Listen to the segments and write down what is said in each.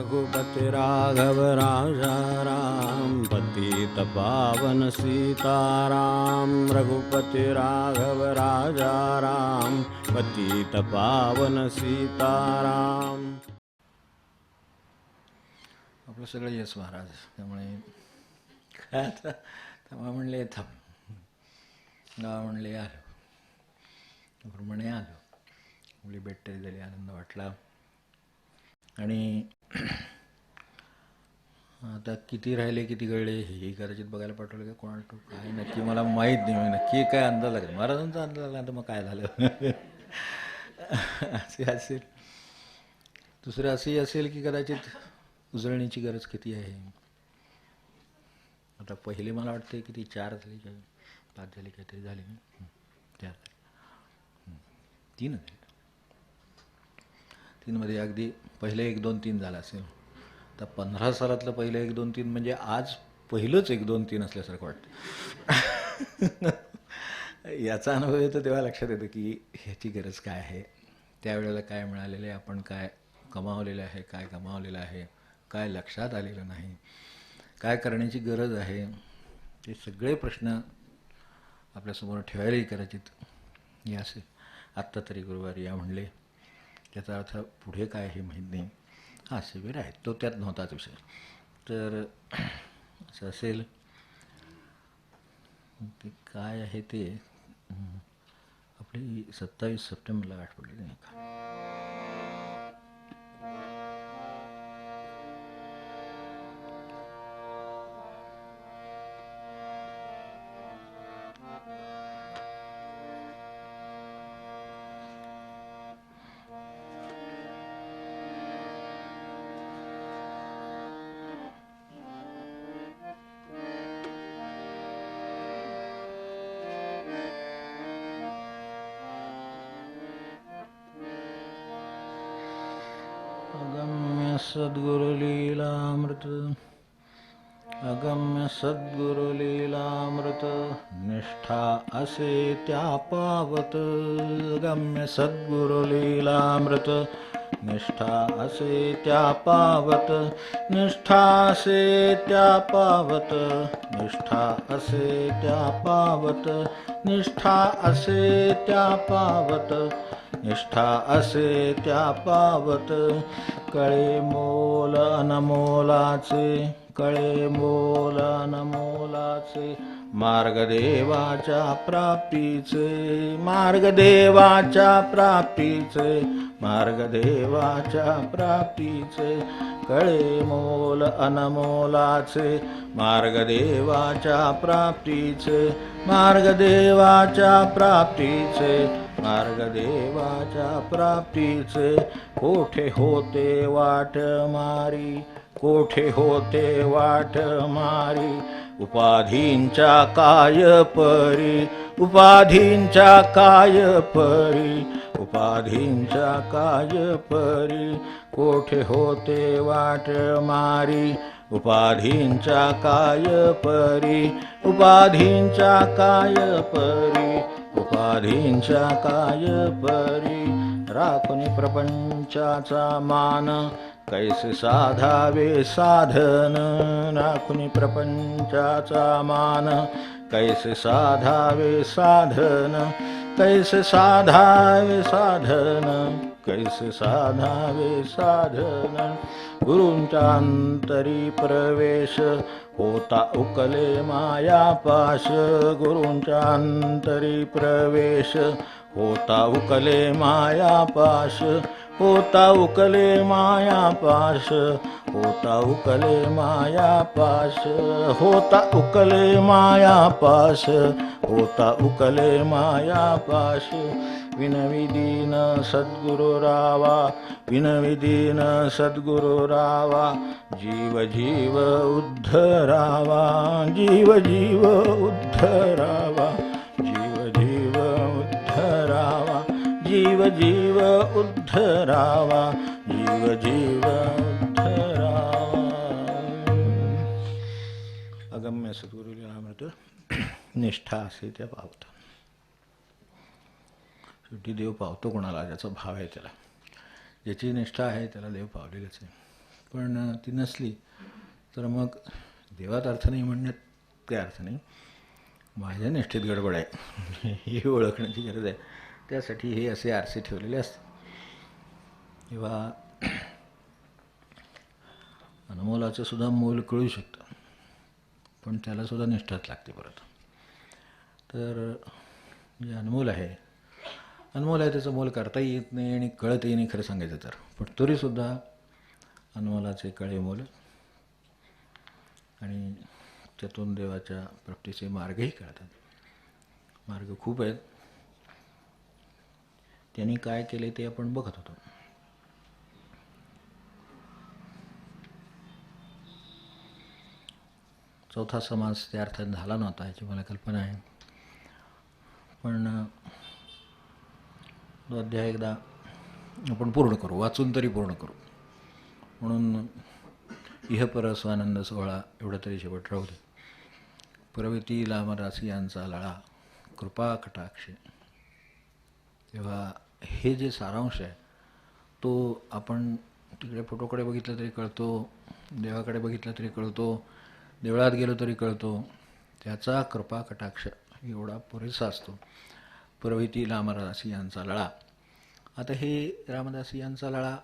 रघुपति राघव राजा राम, पतित पावन सीताराम। रघुपति राघव राजा राम, पतित पावन सीताराम। आपलं सगळं येस महाराज, त्यामुळे काय आता तेव्हा म्हणले थांब, गावा म्हणले आलो, प्रमाणे आलो. आपली भेट तरी झाली, आनंद वाटला. आणि आता किती राहिले किती गळले हे कदाचित बघायला पाठवलं का कोणाला तो काय नक्की मला माहीत नाही. नक्की काय अंदाज लागेल, महाराजांचा अंदाज लागला तर मग काय झालं असे असेल. दुसरं असंही असेल की कदाचित उजळणीची गरज किती आहे. आता पहिले मला वाटते किती 4 झाली काय 5 झाली काहीतरी झाली ना, 4 झाली, 3 झाली. 3मध्ये अगदी पहिले 1 2 3 झाला असेल. तर 15 सालातलं पहिलं 1 2 3 म्हणजे आज पहिलंच 1 2 3 असल्यासारखं वाटतं. याचा अनुभव येतो तेव्हा लक्षात येतं की ह्याची गरज काय आहे, त्यावेळेला काय मिळालेलं आहे, आपण काय कमावलेलं आहे, काय गमावलेलं आहे, काय लक्षात आलेलं नाही, काय करण्याची गरज आहे. हे सगळे प्रश्न आपल्यासमोर ठेवायलाही कदाचित हे असेल. आत्ता तरी गुरुवारी या म्हणले, त्याचा अर्थ पुढे काय हे माहीत नाही. हा शिबिर आहे तो त्यात नव्हताच विषय. तर असं असेल ते काय आहे ते आपली 27 सप्टेंबरला गाठ पडली नाही का. अगम्य सद्गुरुलीलामृत, अगम्य सद्गुरुलीलामृत, निष्ठा असे त्या पावत. अगम्य सद्गुरुलीलामृत, निष्ठा असे त्या पावत. निष्ठा असे त्या पावत, निष्ठा असे त्या पावत. निष्ठा असे त्या पावत, निष्ठा असे त्या पावत. कळे मोल अनमोलाचे, कळे मोल अनमोलाचे, मार्गदेवाच्या प्राप्तीचे, मार्गदेवाच्या प्राप्तीचे, मार्गदेवाच्या प्राप्तीचे. कळे मोल अनमोलाचे, मार्गदेवाच्या प्राप्तीचे, मार्गदेवाच्या प्राप्तीचे, मार्गदेवाच्या प्राप्तीचे. कोठे होते वाट मारी, कोठे होते वाट मारी, उपाधींच्या काय परी, उपाधींच्या काय परी, उपाधींच्या काय परी. कोठे होते वाट मारी, उपाधींच्या काय परी, उपाधींच्या काय परी, उपाधींच्या काय परी. राखुनी प्रपंचाचा मान, कैसे साधावे साधन. राखुनी प्रपंचाचा मान, कैसे साधावे साधन. कैसे साधावे साधन, कैसे साधावे साधन. गुरूंच्या अंतरी प्रवेश, होता उकले मायापाश. गुरूंच्या अंतरी प्रवेश, होता उकले मायापाश. होता उकले मायापाश, होता उकले मायापाश. होता उकले मायापाश, होता उकले मायापाश. विनविदीन सद्गुरु रावा, विनविदीन सद्गुरु रावा. जीव जीव उद्धरावा, जीव जीव उद्धरावा, जीव जीव उद्धरावा. जीव जीव उद्धरावा, जीव जीव उद्धरावा. अगम्य सद्गुरुलीलामृत, निष्ठा असे त्या पावत. शेवटी देव पावतो कोणाला, ज्याचा भाव आहे त्याला. ज्याची निष्ठा आहे त्याला देव पावलेलंच आहे. पण ती नसली तर मग देवात अर्थ नाही म्हणण्यात काही अर्थ नाही. माझ्या निष्ठेत गडबड आहे ही ओळखण्याची गरज आहे. त्यासाठी हे असे आरसे ठेवलेले असतात. तेव्हा अनमोलाचं सुद्धा मोल कळू शकतं, पण त्यालासुद्धा निष्ठाच लागते परत. तर जे अनमोल आहे त्याचं मोल करताही येत नाही आणि कळतही नाही खरं सांगायचं तर. पण तरीसुद्धा अनमोलाचे कळे मोल आणि त्यातून देवाच्या प्राप्तीचे मार्गही कळतात. मार्ग खूप आहेत. त्यांनी काय केले ते आपण बघत होतो. चौथा समास त्या अर्थात झाला नव्हता याची मला कल्पना आहे, पण तो अध्याय एकदा आपण पूर्ण करू, वाचून तरी पूर्ण करू. म्हणून इहपर स्वानंद सोहळा एवढं तरी शेवट राहू दे. प्रवृत्ती लामरासी यांचा लळा कृपा कटाक्ष. तेव्हा हे जे सारांश आहे तो आपण तिकडे फोटोकडे बघितलं तरी कळतो, देवाकडे बघितलं तरी कळतो, देवळात गेलो तरी कळतो. त्याचा कृपा कटाक्ष एवढा पुरेसा असतो. प्रवृत्ती रामदासी यांचा लळा. आता हे रामदासी यांचा लळा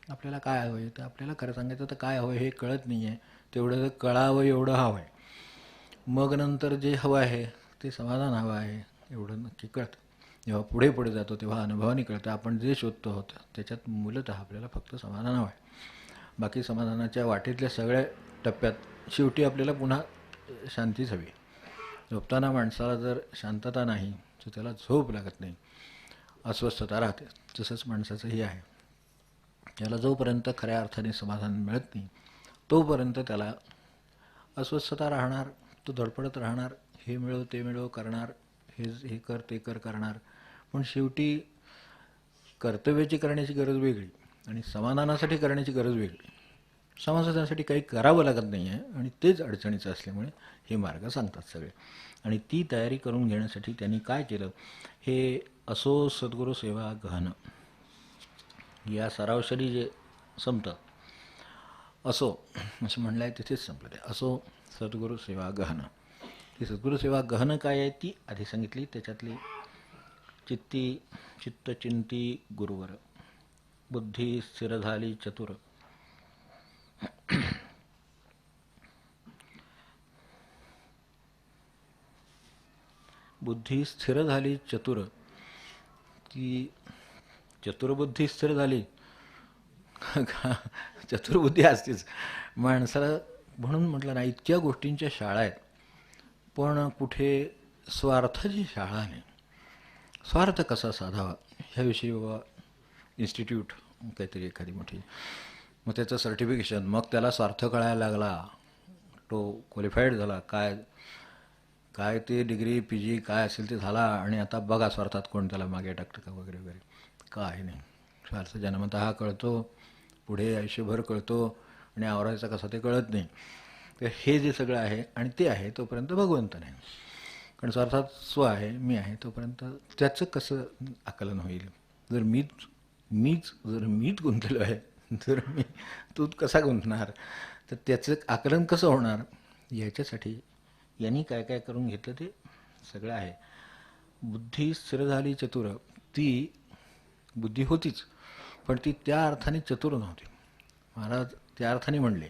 आपल्याला काय हवं आहे तर आपल्याला खरं सांगायचं तर काय हवं हे कळत नाही आहे. तेवढं कळावं एवढं हवं आहे. मग नंतर जे हवं आहे ते समाधान हवं आहे एवढं नक्की कळतं. जेव्हा पुढे पुढे जातो तेव्हा अनुभवाने कळतं आपण जे शोधतो होतं त्याच्यात मूलतः आपल्याला फक्त समाधान हवं आहे. बाकी समाधानाच्या वाटेतल्या सगळ्या टप्प्यात शेवटी आपल्याला पुन्हा शांतीच हवी. झोपताना माणसाला जर शांतता नाही तर त्याला झोप लागत नाही, अस्वस्थता राहते. तसंच माणसाचं हे आहे. त्याला जोपर्यंत खऱ्या अर्थाने समाधान मिळत नाही तोपर्यंत त्याला अस्वस्थता राहणार, तो धडपडत राहणार, हे मिळव ते मिळव करणार, हे कर ते कर करणार. पण शेवटी कर्तव्याची करण्याची गरज वेगळी आणि समाधानासाठी करण्याची गरज वेगळी. समाधानासाठी काही करावं लागत नाही आहे आणि तेच अडचणीचं असल्यामुळे हे मार्ग सांगतात सगळे. आणि ती तयारी करून घेण्यासाठी त्यांनी काय केलं, हे असो सद्गुरू सेवा गहन या सरावशरी जे संपतं, असो असं म्हणलं आहे तिथेच संपलं ते. असो सद्गुरू सेवा गहन. ती सद्गुरू सेवा गहन काय आहे ती आधी सांगितली. त्याच्यातली चित्तचिंती गुरुवर, बुद्धी स्थिर झाली चतुर, बुद्धी स्थिर झाली चतुर. ती चतुर्बुद्धी स्थिर झाली. चतुर्बुद्धी असतेच माणसाला, म्हणून म्हटलं ना इतक्या गोष्टींच्या शाळा आहेत पण कुठे स्वार्थाची शाळा नाही. स्वार्थ कसा साधावा ह्याविषयी बाबा इन्स्टिट्यूट काहीतरी एखादी मोठी, मग त्याचं सर्टिफिकेशन, मग त्याला स्वार्थ कळायला लागला, तो क्वालिफाईड झाला, काय ते डिग्री PG काय असेल ते झाला आणि आता बघा स्वार्थात कोण त्याला मागे टाकतं का वगैरे वगैरे. काय नाही. स्वार्थ जन्मतः कळतो, पुढे आयुष्यभर कळतो आणि आवरायचा कसा ते कळत नाही. तर हे जे सगळं आहे आणि ते आहे तोपर्यंत भगवंत नाही. कारण स्वार्थात स्व आहे, मी आहे, तोपर्यंत त्याचं कसं आकलन होईल. जर मीच गुंतलेलो आहे तर तू कसा गुंतणार, तर त्याचं आकलन कसं होणार. याच्यासाठी यांनी काय काय करून घेतलं ते सगळं आहे. बुद्धी स्थिर झाली चतुर. ती बुद्धी होतीच पण ती त्या अर्थाने चतुर नव्हती. महाराज त्या अर्थाने म्हणले,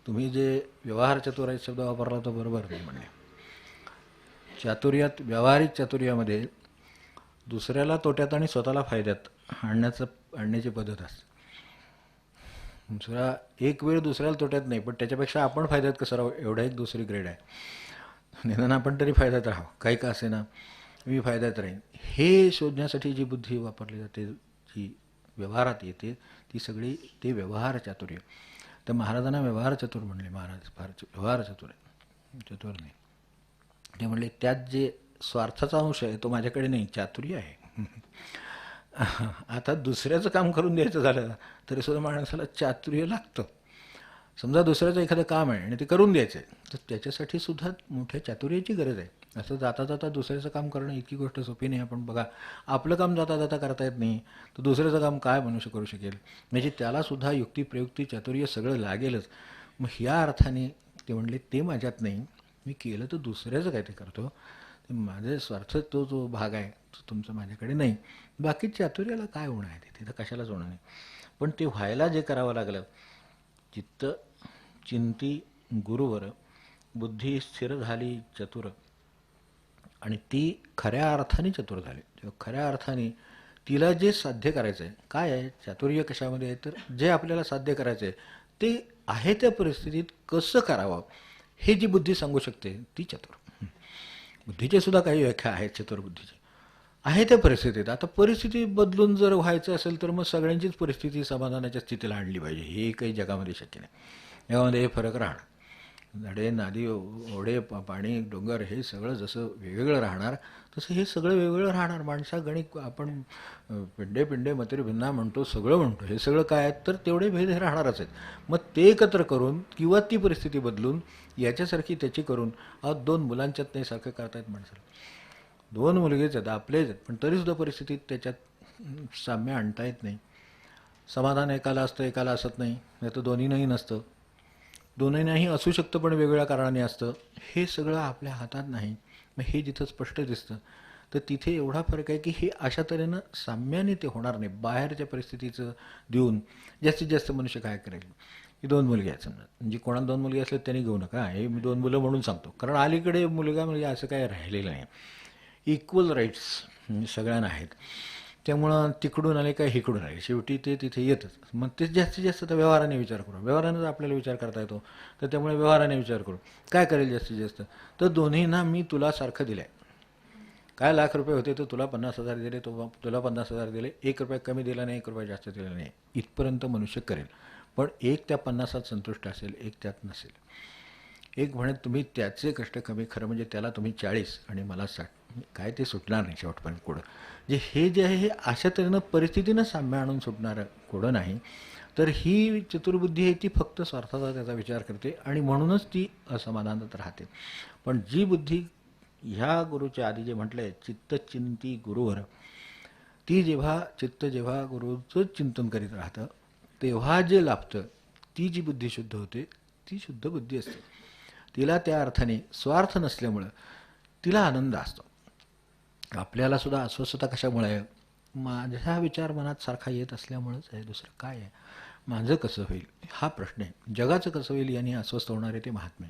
तुम्ही जे व्यवहार चतुर शब्द वापरला तो बरोबर नाही म्हणले. चातुर्यात, व्यावहारिक चातुर्यामध्ये दुसऱ्याला तोट्यात आणि स्वतःला फायद्यात आणण्याची पद्धत असते. दुसरा एक वेळ दुसऱ्याला तोट्यात नाही पण त्याच्यापेक्षा आपण फायद्यात कसं राहू एवढा एक दुसरी ग्रेड आहे. निदान आपण तरी फायद्यात राहावं, काही का असे ना, मी फायद्यात राहीन हे शोधण्यासाठी जी बुद्धी वापरली जाते, जी व्यवहारात येते, ती सगळी ते व्यवहार चातुर्य. तर महाराजांना व्यवहार चतुर म्हणले. महाराज फार व्यवहार चतुर आहे, चतुर नाही. ते म्हणले त्यात जे स्वार्थाचा अंश आहे तो माझ्याकडे नाही, चातुर्य आहे. आता दुसऱ्याचं काम करून द्यायचं झालं तरी सुद्धा माणसाला चातुर्य लागतं. समजा दुसऱ्याचं एखादं काम आहे आणि ते करून द्यायचं आहे तर त्याच्यासाठी सुद्धा मोठ्या चातुर्याची गरज आहे. असं जाता जाता दुसऱ्याचं काम करणं इतकी गोष्ट सोपी नाही. आपण बघा, आपलं काम जाता जाता करता येत नाही, तर दुसऱ्याचं काम काय मनुष्य करू शकेल? म्हणजे त्यालासुद्धा युक्ती प्रयुक्ती चातुर्य सगळं लागेलच. मग ह्या अर्थाने ते म्हणले, ते माझ्यात नाही, मी केलं तर दुसऱ्याचं काय ते करतो, ते माझे स्वार्थ तो जो भाग आहे तो तुमचा माझ्याकडे नाही. बाकी चातुर्याला काय होणं आहे, तिथे तर कशालाच होणं नाही. पण ते व्हायला जे करावं लागलं, चित्त चिंती गुरुवर, बुद्धी स्थिर झाली चतुर, आणि ती खऱ्या अर्थाने चतुर झाली. तेव्हा खऱ्या अर्थाने तिला जे साध्य करायचं आहे, काय आहे चातुर्य कशामध्ये आहे, तर जे आपल्याला साध्य करायचं आहे ते आहे त्या परिस्थितीत कसं करावं हे जी बुद्धी सांगू शकते ती चतुर. बुद्धीचे सुद्धा काही व्याख्या आहेत चतुर्बुद्धीची. आहे त्या परिस्थितीत, आता परिस्थिती बदलून जर व्हायचं असेल तर मग सगळ्यांचीच परिस्थिती समाधानाच्या स्थितीला आणली पाहिजे, हे काही जगामध्ये शक्य नाही. यामध्ये हे फरक राहणार. झाडे नादी ओढे पाणी डोंगर हे सगळं जसं वेगवेगळं राहणार तसं हे सगळं वेगवेगळं राहणार. माणसा गणित आपण पिंडे पिंडे मतिर भिन्ना म्हणतो, सगळं म्हणतो, हे सगळं काय आहेत तर तेवढे भेद हे राहणारच आहेत. मग ते एकत्र करून किंवा ती परिस्थिती बदलून याच्यासारखी त्याची करून, दोन मुलांच्यात नाही सारखं करतायत माणसाला. दोन मुलगेच आहेत, आपलेच आहेत, पण तरीसुद्धा परिस्थितीत त्याच्यात साम्य आणता येत नाही. समाधान एकाला असतं एकाला असत नाही, नाही तर दोन्हींनाही नसतं. दोन्हींनाही असू शकतं पण वेगवेगळ्या कारणाने असतं. हे सगळं आपल्या हातात नाही. मग हे जिथं स्पष्ट दिसतं तर तिथे एवढा फरक आहे की हे अशा तऱ्हेनं साम्याने ते होणार नाही. बाहेरच्या परिस्थितीचं देऊन जास्तीत जास्त मनुष्य काय करेल, की दोन मुलगे आहेत समजा, म्हणजे कोणाला दोन मुलगे असले त्यांनी घेऊ नका, हे मी दोन मुलं म्हणून सांगतो, कारण अलीकडे मुलगा म्हणजे असं काय राहिलेलं नाही. इक्वल राईट्स सगळ्यांना आहेत. त्यामुळं तिकडून आले काय इकडून आले, शेवटी ते तिथे येतच. मग ते जास्तीत जास्त तर व्यवहाराने विचार करू, व्यवहाराने जर आपल्याला विचार करता येतो तर त्यामुळे व्यवहाराने विचार करू. काय करेल जास्तीत जास्त, तर दोन्हींना मी तुला सारखं दिलं आहे. काय लाख रुपये होते तर तुला 50,000 दिले, तो तुला 50,000 दिले, 1 रुपया कमी दिला नाही, 1 रुपया जास्त दिला नाही, इथपर्यंत मनुष्य करेल. पण एक त्या 50 संतुष्ट असेल, एक त्यात नसेल. एक म्हणत तुम्ही त्याचे कष्ट कमी, खरं म्हणजे त्याला तुम्ही 40 आणि मला 60, काय ते सुटणार नाही शेवटपर्यंत कोडं. जे हे जे आहे हे अशा तऱ्हेनं परिस्थितीनं साम्य आणून सुटणारं कोडं नाही. तर ही चतुर्बुद्धी आहे ती फक्त स्वार्थाचा त्याचा विचार करते आणि म्हणूनच ती असमाधानात राहते. पण जी बुद्धी ह्या गुरुच्या आधी जे म्हटलं आहे चित्तचिंती गुरुवर, ती जेव्हा गुरुचं चिंतन करीत राहतं तेव्हा जे लाभतं, ती जी बुद्धी शुद्ध होते ती शुद्ध बुद्धी असते. तिला त्या अर्थाने स्वार्थ नसल्यामुळं तिला आनंद असतो. आपल्याला सुद्धा अस्वस्थता कशामुळे आहे, माझा विचार मनात सारखा येत असल्यामुळंच आहे, दुसरं काय आहे. माझं कसं होईल हा प्रश्न आहे. जगाचं कसं होईल यांनी अस्वस्थ होणारे ते महात्मे.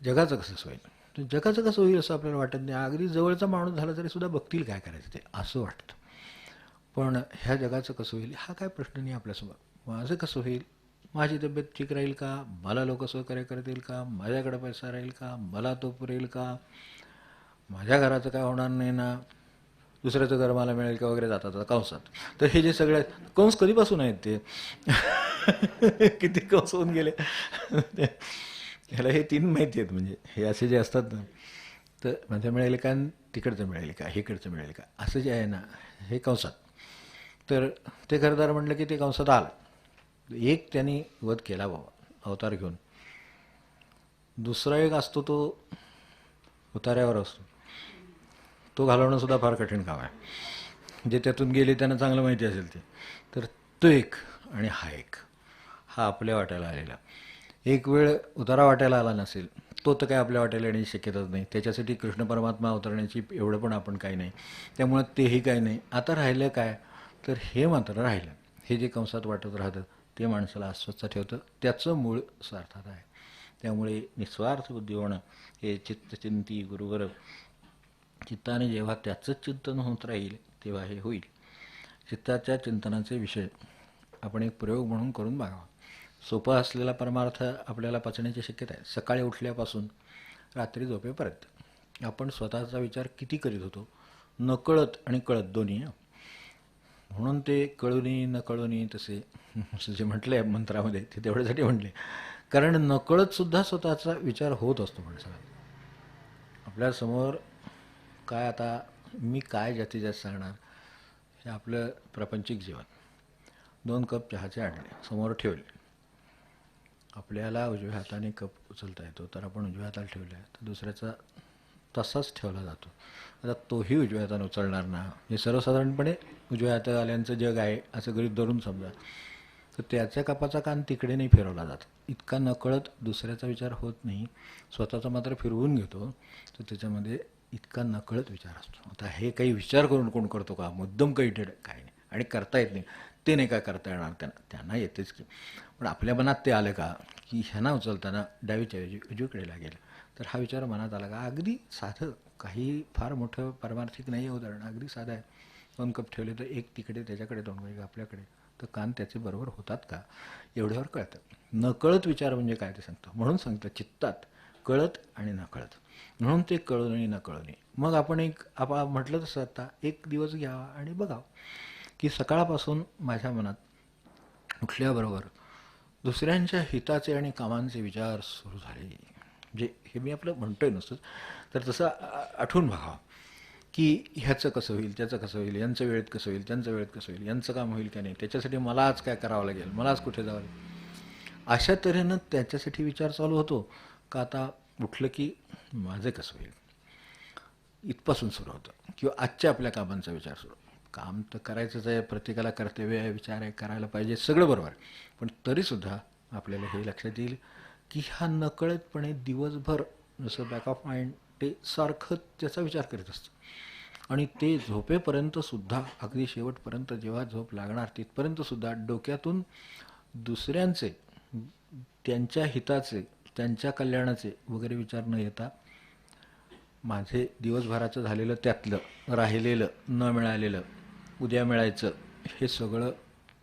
जगाचं कसं होईल, तर जगाचं कसं होईल असं आपल्याला वाटत नाही. अगदी जवळचा माणूस झाला तरी सुद्धा बघतील काय करायचं ते असं वाटतं. पण ह्या जगाचं कसं होईल हा काय प्रश्न नाही आपल्यासमोर. माझं कसं होईल, माझी तब्येत ठीक राहील का, मला लोक सहकार्य करतील का, माझ्याकडे पैसा राहील का, मला तो पुरेल का, माझ्या घराचं काय होणार नाही ना, दुसऱ्याचं घर मला मिळेल का वगैरे जातात कंसात. तर हे जे सगळे कंस कधीपासून आहेत ते किती कंस होऊन गेले ह्याला हे 3 माहिती आहेत. म्हणजे हे असे जे असतात ना, तर माझं मिळेल का, तिकडचं मिळेल का, इकडचं मिळेल का, असं जे आहे ना हे कंसात. तर ते घरदार म्हटलं की ते कंसात आलं. एक त्यांनी वध केला बाबा अवतार घेऊन, दुसरा एक असतो तो उतार्यावर असतो, तो घालवणं सुद्धा फार कठीण काम आहे. जे त्यातून गेले त्यांना चांगलं माहिती असेल ते. तर तो एक आणि हा एक, हा आपल्या वाट्याला आलेला. एक वेळ उतारा वाट्याला आला नसेल तो तर काय आपल्या वाट्याला येण्याची शक्यताच नाही. त्याच्यासाठी कृष्ण परमात्मा अवतरण्याची एवढं पण आपण काही नाही, त्यामुळं तेही काही नाही. आता राहिलं काय, तर हे मात्र राहिलं. हे जे कंसात वाटत राहतं ते माणसाला अस्वस्थ ठेवतं, त्याचं मूळ स्वार्थात आहे. त्यामुळे निस्वार्थ बुद्धी होणं हे चित्तचिंती गुरुवर, चित्ताने जेव्हा त्याचंच चिंतन होत राहील तेव्हा हे होईल. चित्ताच्या चिंतनाचे विषय आपण एक प्रयोग म्हणून करून बघावा. सोपा असलेला परमार्थ आपल्याला पचण्याची शक्यता आहे. सकाळी उठल्यापासून रात्री झोपेपर्यंत आपण स्वतःचा विचार किती करीत होतो, नकळत आणि कळत दोन्ही. म्हणून ते कळूनी न कळूनी तसे जे म्हटलं आहे मंत्रामध्ये ते तेवढ्यासाठी म्हटले, कारण नकळतसुद्धा स्वतःचा विचार होत असतो माणसाला. आपल्यासमोर काय, आता मी काय जास्तीत जास्त सांगणार, हे आपलं प्रापंचिक जीवन. 2 कप चहाचे आणले समोर ठेवले, आपल्याला उजव्या हाताने कप उचलता येतो तर आपण उजव्या हाताला ठेवले, तर दुसऱ्याचा तसाच ठेवला जातो. आता तोही उजव्या हाताने उचलणार ना, हे सर्वसाधारणपणे उजव्या हातावाल्यांचं जग आहे असं गरीब धरून समजा, तर त्याच्या कपाचा कान तिकडे नाही फिरवला जात. इतका नकळत दुसऱ्याचा विचार होत नाही, स्वतःचा मात्र फिरवून घेतो. तर त्याच्यामध्ये इतका नकळत विचार असतो. आता हे काही विचार करून कोण करतो का, मुद्दम काही काही नाही, आणि करता येत नाही. ते नाही काय करता येणार त्यांना, त्यांना येतेच की. पण आपल्या मनात ते आलं का, की ह्यांना उचलताना डावीच्या ऐवजी उजवीकडे लागेल, तर हा विचार मनात आला का, अगदी साधं, काही फार मोठं पारमार्थिक नाही आहे उदाहरण, अगदी साधं आहे. 2 कप ठेवले तर एक तिकडे, त्याच्याकडे 2 म्हणजे आपल्याकडे, तर कान त्याचे बरोबर होतात का, एवढ्यावर कळतं. नकळत विचार म्हणजे काय ते सांगतो. म्हणून सांगतं चित्तात कळत आणि नकळत. म्हणून ते कळून आणि नकळून. मग आपण म्हटलं तसं आता एक दिवस घ्यावा आणि बघावं की सकाळपासून माझ्या मनात उठल्याबरोबर दुसऱ्यांच्या हिताचे आणि कामांचे विचार सुरू झाले. म्हणजे हे मी आपलं म्हणतोय नसतं, तर तसं आठवून बघावं की ह्याचं कसं होईल, त्याचं कसं होईल, यांचं वेळेत कसं होईल, त्यांचं वेळेत कसं होईल, यांचं काम होईल का नाही, त्याच्यासाठी मला आज काय करावं लागेल, मला आज कुठे जावं लागेल. अशा तऱ्हेनं त्याच्यासाठी विचार चालू होतो का आता उठलं की माझं कसं होईल, इथपासून सुरू होतं. किंवा आजच्या आपल्या कामांचा विचार सुरू. काम तर करायचंच आहे, प्रत्येकाला कर्तव्य आहे, विचार आहे, करायला पाहिजे, सगळं बरोबर आहे. पण तरीसुद्धा आपल्याला हे लक्षात येईल की हा नकळतपणे दिवसभर जसं बॅक ऑफ माइंड ते सारखं त्याचा विचार करीत असतं. आणि ते झोपेपर्यंतसुद्धा, अगदी शेवटपर्यंत जेव्हा झोप लागणार तिथपर्यंतसुद्धा डोक्यातून दुसऱ्यांचे, त्यांच्या हिताचे, त्यांच्या कल्याणाचे वगैरे विचार न येता माझे दिवसभराचं झालेलं, त्यातलं राहिलेलं, न मिळालेलं, उद्या मिळायचं, हे सगळं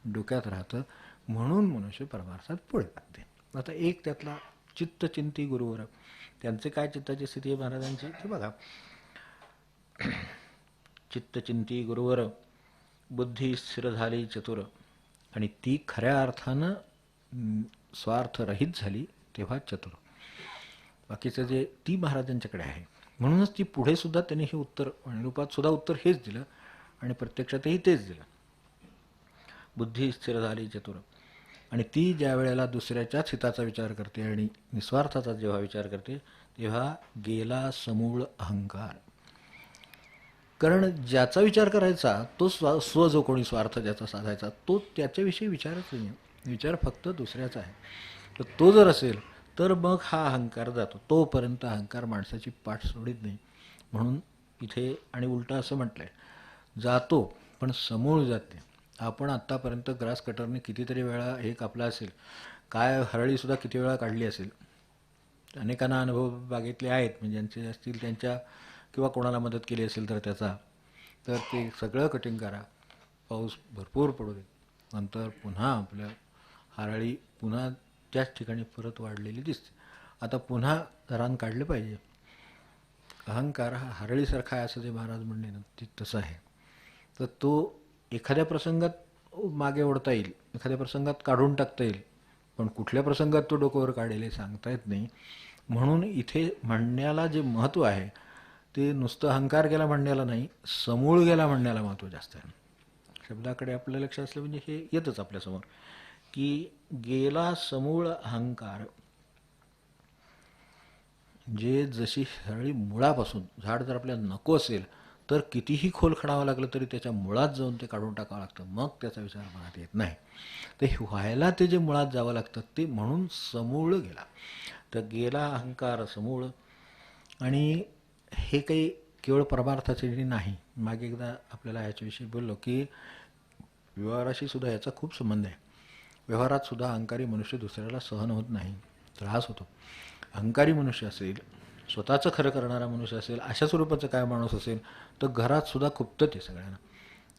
डोक्यात राहतं. म्हणून मनुष्य परमार्थात पुढे लागते. आता एक त्यातला चित्तचिंती गुरुवर, त्यांचे काय चित्ताची स्थिती आहे महाराजांची ते बघा. चित्तचिंती गुरुवर, बुद्धी स्थिर झाली चतुर, आणि ती खऱ्या अर्थानं स्वार्थरहित झाली तेव्हा चतुर. बाकीचं जे ती महाराजांच्याकडे आहे. म्हणूनच ती पुढे सुद्धा त्यांनी हे उत्तर, रूपात सुद्धा उत्तर हेच दिलं आणि प्रत्यक्षातही तेच दिलं. बुद्धी स्थिर झाली चतुर, आणि ती ज्या वेळेला दुसऱ्याच्याच हिताचा विचार करते आणि निस्वार्थाचा जेव्हा विचार करते तेव्हा गेला समूळ अहंकार. कारण ज्याचा विचार करायचा तो स्व जो कोणी स्वार्थ ज्याचा साधायचा तो त्याच्याविषयी विचारच नाही, विचार फक्त दुसऱ्याचा आहे. तर तो जर असेल तर मग हा अहंकार जातो. तोपर्यंत अहंकार माणसाची पाठ सोडित नाही. म्हणून इथे आणि उलटा असं म्हटलंय, जातो पण समूळ जाते. आपण आत्तापर्यंत ग्रास कटरने कितीतरी वेळा हे कापला असेल, काय हरळीसुद्धा किती वेळा काढली असेल. अनेकांना अनुभव बागेतले आहेत, म्हणजे ज्यांचे असतील त्यांच्या, किंवा कोणाला मदत केली असेल तर त्याचा. तर ते सगळं कटिंग करा, पाऊस भरपूर पडू दे, नंतर पुन्हा आपल्या हरळी पुन्हा त्याच ठिकाणी परत वाढलेली दिसते. आता पुन्हा रान काढलं पाहिजे. अहंकार हा हरळीसारखा आहे असं जे महाराज म्हणले ना, ते तसं आहे. तर तो एखाद्या प्रसंगात मागे ओढता येईल, एखाद्या प्रसंगात काढून टाकता येईल, पण कुठल्या प्रसंगात तो डोक्यावर काढेल हे सांगता येत नाही. म्हणून इथे म्हणण्याला जे महत्त्व आहे ते नुसतं अहंकार गेला म्हणण्याला नाही, समूळ गेला म्हणण्याला महत्त्व जास्त आहे. शब्दाकडे आपलं लक्ष असलं म्हणजे हे येतच आपल्यासमोर की गेला समूळ अहंकार. जे जशी हरळी मुळापासून, झाड जर आपल्याला नको असेल तर कितीही खोल खणावं लागलं तरी त्याच्या मुळात जाऊन ते काढून टाकावं लागतं, मग त्याचा विचार मनात येत नाही. ते व्हायला ते जे मुळात जावं लागतं ते, म्हणून समूळ गेला. तर गेला अहंकार समूळ. आणि हे काही केवळ परमार्थाचे नाही. मागे एकदा आपल्याला ह्याच्याविषयी बोललो की व्यवहाराशी सुद्धा याचा खूप संबंध आहे. व्यवहारात सुद्धा अहंकारी मनुष्य दुसऱ्याला सहन होत नाही, त्रास होतो. अहंकारी मनुष्य असेल, स्वतःचं खरं करणारा मनुष्य असेल, अशा स्वरूपाचं काय माणूस असेल तर घरात सुद्धा खुपतं ते सगळ्यांना.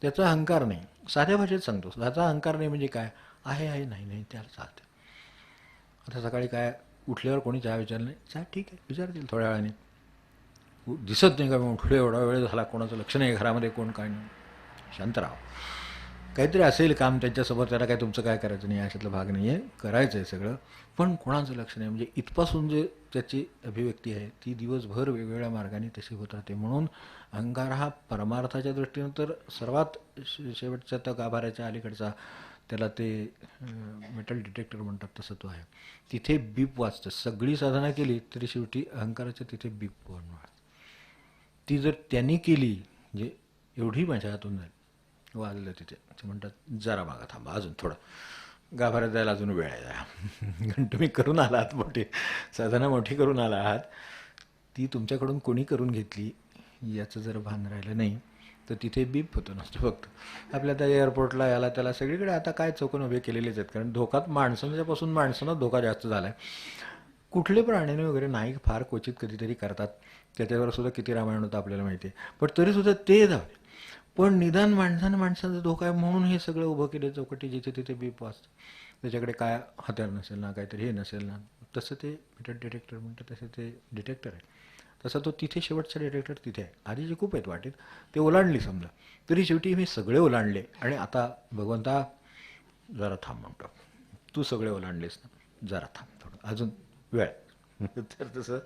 त्याचा अहंकार नाही, साध्या भाषेत सांगतो, त्याचा अहंकार नाही म्हणजे काय आहे, आहे नाही नाही त्याला चालतं. आता सकाळी काय उठल्यावर कोणी चहा विचारलं नाही, चहा ठीक आहे विचारतील थोड्या वेळाने. दिसत नाही का मी उठलो, एवढा वेळ झाला, कोणाचं लक्ष नाही घरामध्ये, कोण काय नाही, शांत राहा. काहीतरी असेल काम त्यांच्यासोबत, त्याला काय तुमचं काय करायचं नाही, अशातला भाग नाही आहे, करायचं आहे सगळं, पण कोणाचं लक्ष नाही. म्हणजे इथपासून जे त्याची अभिव्यक्ती आहे ती दिवसभर वेगवेगळ्या मार्गाने तशी होत राहते. म्हणून अहंकार हा परमार्थाच्या दृष्टीनं तर सर्वात शेवटच्या त्या गाभाऱ्याच्या अलीकडचा, त्याला ते मेटल डिटेक्टर म्हणतात तसं तो आहे. तिथे बीप वाजतं. सगळी साधना केली तरी शेवटी अहंकाराच्या तिथे बीप वाजणार. ती जर त्यांनी केली म्हणजे एवढी माझ्या हातून झाली, वाजलं तिथे. ते म्हणतात जरा मागा थांबा, अजून थोडं गाभाऱ्यात जायला अजून वेळ आहे जरा. कारण तुम्ही करून आला आहात मोठी साधना, मोठी करून आला आहात, ती तुमच्याकडून कोणी करून घेतली याचं जर भान राहिलं नाही तर तिथे बीप होतं नसतं. फक्त आपल्या त्या एअरपोर्टला याला त्याला सगळीकडे आता काय चौकन उभे केलेलेच आहेत, कारण धोकात माणसांच्यापासून माणसांना धोका जास्त झाला आहे. कुठले प्राण्याने वगैरे नाही, फार क्वचित कधीतरी करतात, त्याच्यावर सुद्धा किती रामायण होतं आपल्याला माहिती आहे, पण तरीसुद्धा ते जावे. पण निदान माणसाचा धोका आहे म्हणून हे सगळं उभं केलं चौकटी, जिथे तिथे बीप वाजतं. त्याच्याकडे काय हत्यार नसेल ना, काहीतरी हे नसेल ना, तसं ते मेटल डिटेक्टर म्हणतात, तसं ते डिटेक्टर आहे. तसा तो तिथे शेवटचा डिटेक्टर तिथे आहे. आधी जे खूप आहेत वाटेत ते ओलांडली समजा, तरी शेवटी मी सगळे ओलांडले आणि आता भगवंता जरा थांब म्हणतो, तू सगळे ओलांडलेस ना, जरा थांब थोडं अजून वेळ. तर तसं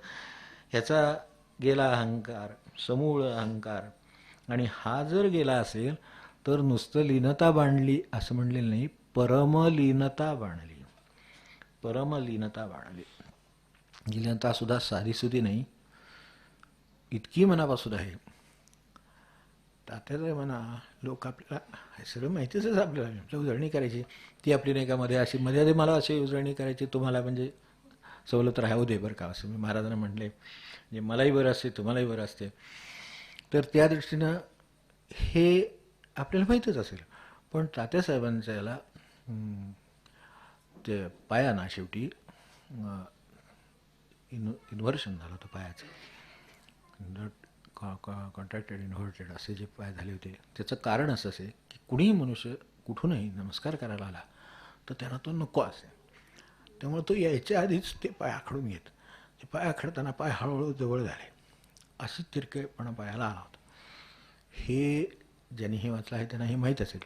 ह्याचा गेला अहंकार, समूळ अहंकार. आणि हा जर गेला असेल तर नुसतं लीनता बांधली असं म्हणलेलं नाही, परमलीनता बांधली. परमलीनता बांधली. लीनता सुद्धा साधीसुधी नाही, इतकी मनापासून आहे. तात्याचं म्हणा, लोक आपल्याला हे सगळं माहितीच आहे, आपल्याला उजळणी करायची ती आपली नाही का, मध्ये अशी मध्ये मला अशी उजळणी करायची, तुम्हाला म्हणजे सवलत राहू दे बरं का, असं मी महाराजांना म्हटले, म्हणजे मलाही बरं असते तुम्हालाही बरं असते. तर त्या दृष्टीनं हे आपल्याला माहीतच असेल. पण तात्यासाहेबांच्या याला ते पायाना शेवटी इन्व्हर्शन झालं होतं पायाचं, कॉन्ट्रॅक्टेड इन्व्हर्टेड असे जे पाय झाले होते. त्याचं कारण असं असे की कुणीही मनुष्य कुठूनही नमस्कार करायला आला तर त्यांना तो नको असे, त्यामुळे तो यायच्या आधीच ते पाय आखडून घेत. ते पाय आखडताना पाय हळूहळू जवळ झाले, अशी तिरकेपणा पायाला आला होता. हे ज्यांनी हे वाचलं आहे त्यांना हे माहीत असेल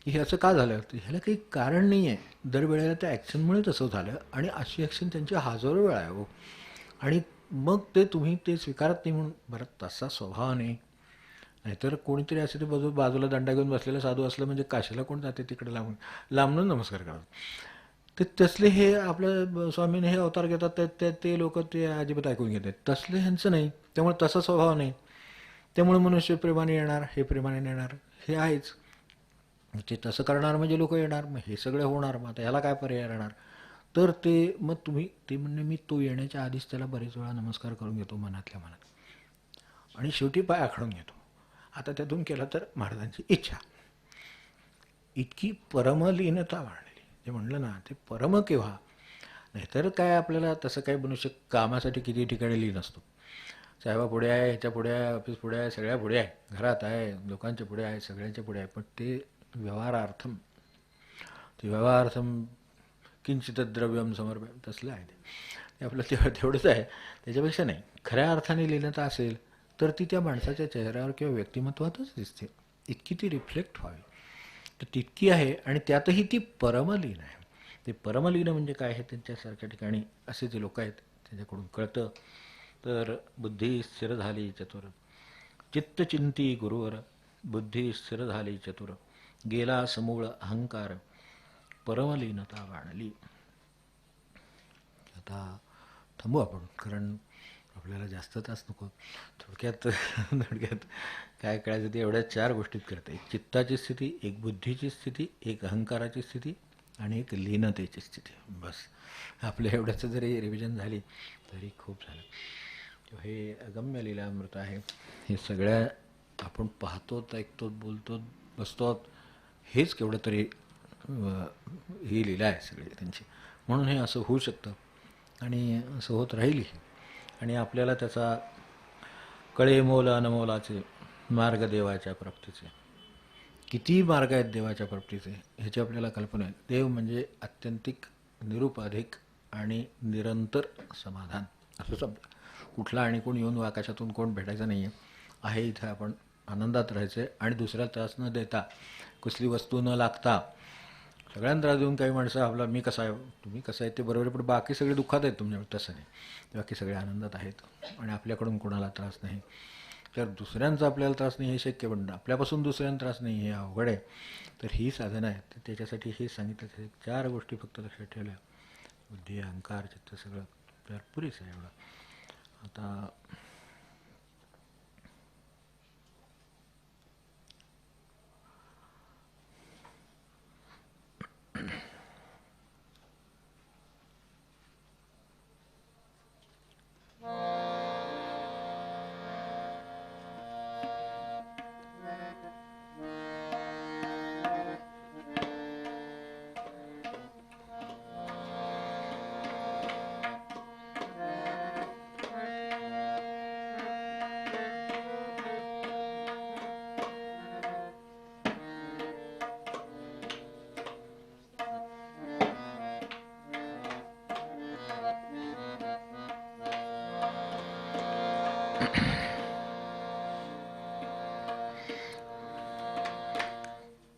की हे असं का झालं. ह्याला काही कारण नाही आहे, दरवेळेला त्या ॲक्शनमुळे तसं झालं आणि अशी ॲक्शन त्यांची हजारो वेळा आहे हो. आणि मग ते तुम्ही ते स्वीकारत नाही म्हणून बरं, तसा स्वभाव नाही. नाहीतर कोणीतरी असे ते बाजूला दंडा घेऊन बसलेलं साधू असलं म्हणजे काशीला कोण जाते तिकडे लांबून लांबून नमस्कार करतात. ते तसले हे आपल्या स्वामीने हे अवतार घेतात ते लोक ते अजिबात ऐकून घेतात, तसले ह्यांचं नाही. त्यामुळे तसा स्वभाव नाही. त्यामुळे मनुष्य प्रेमाने येणार, हे प्रेमाने येणार, हे आहेच. ते तसं करणार म्हणजे लोक येणार, मग हे सगळं होणार. मग आता ह्याला काय पर्याय राहणार. तर ते मग तुम्ही ते म्हणणे, मी तो येण्याच्या आधीच त्याला बरेच वेळा नमस्कार करून घेतो मनातल्या मनात आणि शेवटी पाय आखडून घेतो. आता त्यातून केला तर महाराजांची इच्छा. इतकी परमलीनता वाढलेली, जे म्हणलं ना ते परम केव्हा. नाहीतर काय आपल्याला तसं काही मनुष्य कामासाठी किती ठिकाणी लीन असतो. साहेबा पुढे आहे, ह्याच्या पुढे आहे, ऑफिस पुढे आहे, सगळ्या पुढे आहे, घरात आहे, लोकांच्या पुढे आहे, सगळ्यांच्या पुढे आहे. पण ते व्यवहारार्थम, ते व्यवहारार्थम किंचित द्रव्यम समर्पण तसलं आहे. ते आपलं तेवढंच आहे, त्याच्यापेक्षा नाही. खऱ्या अर्थाने लीनता असेल तर ती त्या माणसाच्या चेहऱ्यावर किंवा व्यक्तिमत्वातच दिसते. इतकी ती रिफ्लेक्ट व्हावी तर तितकी आहे. आणि त्यातही ती परमलीन आहे. ते परमलीन म्हणजे काय आहे, त्यांच्यासारख्या ठिकाणी असे जे लोक आहेत त्यांच्याकडून कळतं. तर बुद्धी स्थिर झाली चतुर, चित्तचिंती गुरुवर, बुद्धी स्थिर झाली चतुर, गेला समूळ अहंकार, परमलीनता बाणली. आता थांबू आपण, कारण आपल्याला जास्त तास नको. थोडक्यात काय कळायचं ते एवढ्या 4 गोष्टीत करते. एक चित्ताची स्थिती, एक बुद्धीची स्थिती, एक अहंकाराची स्थिती आणि एक लीनतेची स्थिती. बस आपल्या एवढ्याचं जरी रिव्हिजन झाली तरी खूप झालं. हे अगम्य लीलामृत आहे. हे सगळ्या आपण पाहतो, ऐकतो, बोलतो, बसतो, हेच केवढं तरी ही लीला आहे सगळी त्यांची. म्हणून हे असं होऊ शकतं आणि असं होत राहील. आणि आपल्याला त्याचा कळेमोल अनमोलाचे मार्ग देवाच्या प्राप्तीचे. किती मार्ग आहेत देवाच्या प्राप्तीचे ह्याची आपल्याला कल्पना आहे. देव म्हणजे आत्यंतिक, निरुपाधिक आणि निरंतर समाधान असं समजा. कुठला आणि कोण येऊन आकाशातून कोण भेटायचं नाही आहे. इथं आपण आनंदात राहायचं आहे आणि दुसऱ्याला त्रास न देता, कसली वस्तू न लागता. सगळ्यांना त्रास देऊन काही माणसं आपला मी कसा आहे, तुम्ही कसं आहे ते बरोबर, पण बाकी सगळे दुःखात आहेत तुमच्याकडे. तसं नाही, बाकी सगळे आनंदात आहेत आणि आपल्याकडून कोणाला त्रास नाही. तर दुसऱ्यांचा आपल्याला त्रास नाही हे शक्य, पण आपल्यापासून दुसऱ्यांना त्रास नाही हे अवघड आहे. तर ही साधनं आहे. तर त्याच्यासाठी हे सांगितलं 4 गोष्टी फक्त लक्षात ठेवल्या, बुद्धी, अहंकार, चित्त, सगळं तर पुरेसं आहे एवढं. आता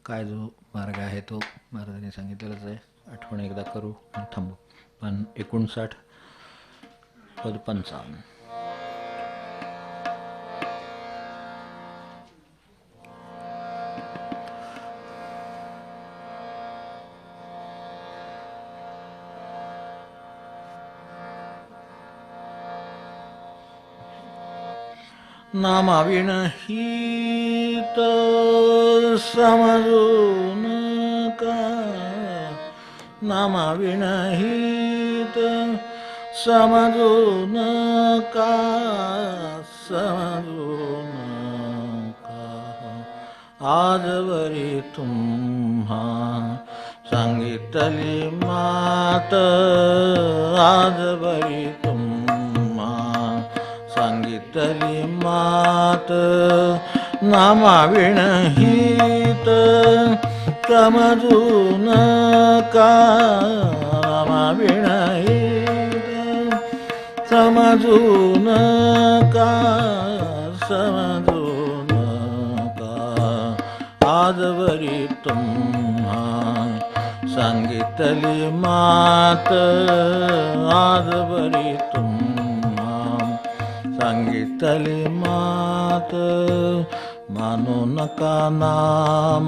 काय जो मार्ग आहे तो महाराजांनी सांगितलेलाच आहे. आठवण एकदा करू आणि थांबू. पण 59 पद 55. नामाविणहित समजू नका, नामाविणहित समजू नका, समजू नका. आजवरी तुम्हा सांगितली मात, आजवरी तुम्हा सांगितली मात. नामाविणहित समजू नका, नामाविणहित समजू नका, समजू नका. आजवरी तुम्हा सांगितली मात, आजवरी तुम्हा सांगितली मात. मानू नका नाम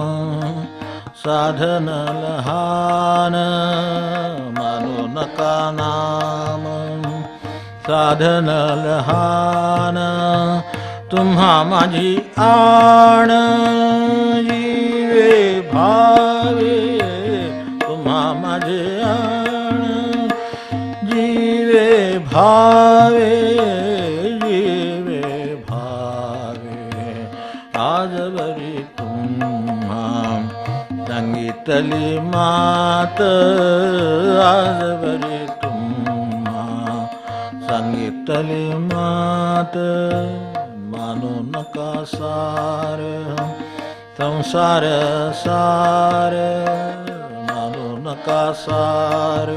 साधन लहान, मानू नका नाम साधन लहान. तुम्हा माझी आण जीवे भावे, तुम्हा माझे आण जीवे भावे, जीवे भावे. आजवरी तुम्हा सांगितली मात, आजवरी तुम्हा सांगितली मात. मानू नका सार संसार सार, मानू नका सार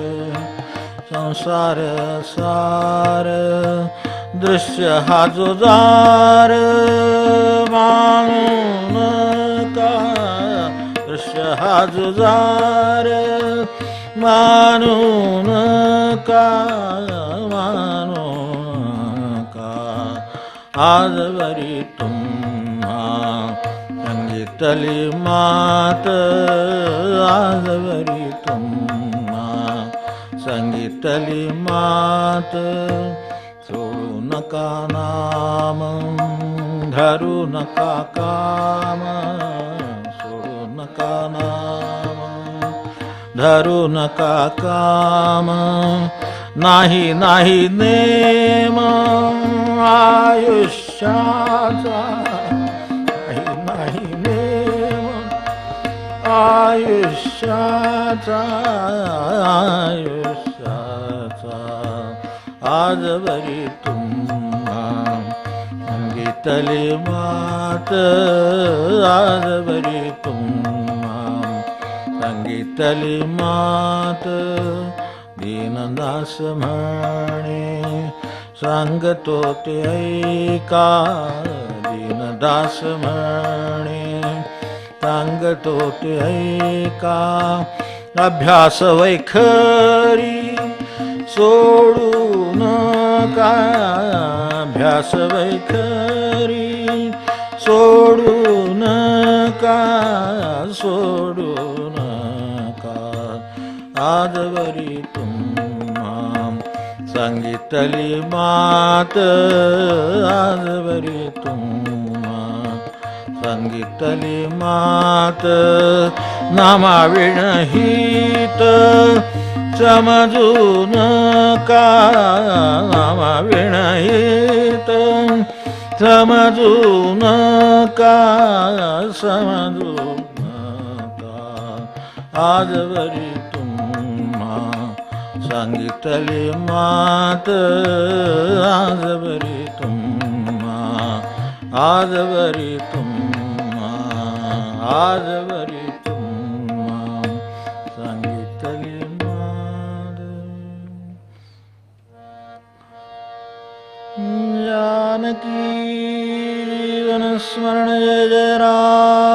संसार सार. दृश्य हा जो जार मानू नका, दृश्य हा जो जार मानू नका, मानू नका. आजवरी तुम्हा सांगितली मात, आजवरी तुम्हा सांगितली मात. सोडू नका नाम धरू नका काम, सोडू नका नाम धरू नका काम. नाही नाही नेम आयुष्याचा, नाही नाही नेम आयुष्याचा, आयुष्याचा. आजवरी तुम्हा सांगितली मात, आजवरी तुम्हा सांगितली मात. दीनदास म्हणे सांगतो ते ऐका, दीनदास म्हणे सांगतो ते ऐका. अभ्यास वैखरी सोडू नका, अभ्यास वैखरी सोडू नका, सोडू नका. आजवरी तुम्हा सांगितली मात, आजवरी तुम्हा सांगितली मात. नामाविणहित समजू नका, नामाविणहित समजू नका, समजू नका. आजवरी तुम्हा सांगितली मात, आजवरी तुम्हा, आजवरी तुम्हा, आजवरी तुम्हा सांगितली मात. जानकी जीवन स्मरण जय जय राम.